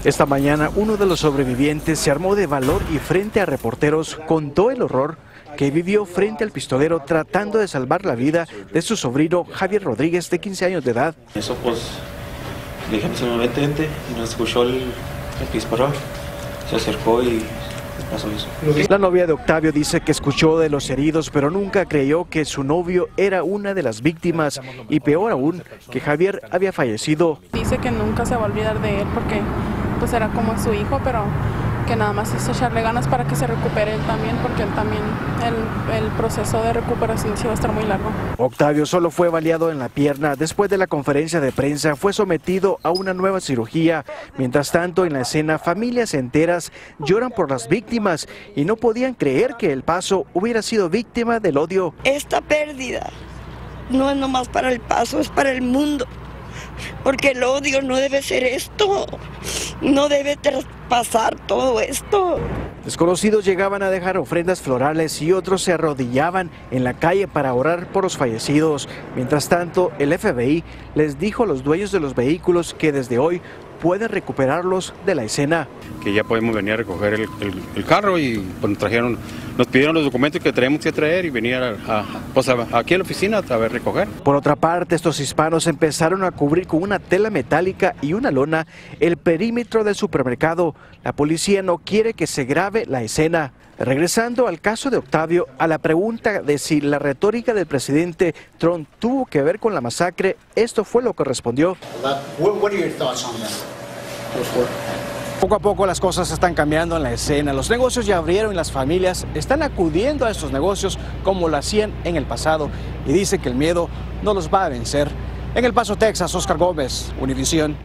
Esta mañana uno de los sobrevivientes se armó de valor y frente a reporteros contó el horror que vivió frente al pistolero tratando de salvar la vida de su sobrino Javier Rodríguez, de 15 años de edad. Eso pues dije, vente, y nos escuchó el que disparó, se acercó y pasó eso. La novia de Octavio dice que escuchó de los heridos, pero nunca creyó que su novio era una de las víctimas y peor aún, que Javier había fallecido. Dice que nunca se va a olvidar de él porque pues era como su hijo, pero que nada más es echarle ganas para que se recupere él también, porque él también, el proceso de recuperación sí va a estar muy largo. Octavio solo fue baleado en la pierna. Después de la conferencia de prensa fue sometido a una nueva cirugía. Mientras tanto, en la escena, familias enteras lloran por las víctimas y no podían creer que El Paso hubiera sido víctima del odio. Esta pérdida no es nomás para El Paso, es para el mundo, porque el odio no debe ser esto, no debe traspasar todo esto. Desconocidos llegaban a dejar ofrendas florales y otros se arrodillaban en la calle para orar por los fallecidos. Mientras tanto, el FBI les dijo a los dueños de los vehículos que desde hoy pueden recuperarlos de la escena. Que ya podemos venir a recoger el carro y pues, nos pidieron los documentos que tenemos que traer y venir aquí a la oficina a recoger. Por otra parte, estos hispanos empezaron a cubrir con una tela metálica y una lona el perímetro del supermercado. La policía no quiere que se grabe la escena. Regresando al caso de Octavio, a la pregunta de si la retórica del presidente Trump tuvo que ver con la masacre, esto fue lo que respondió. Poco a poco las cosas están cambiando en la escena. Los negocios ya abrieron y las familias están acudiendo a estos negocios como lo hacían en el pasado. Y dice que el miedo no los va a vencer. En El Paso, Texas, Oscar Gómez, Univisión.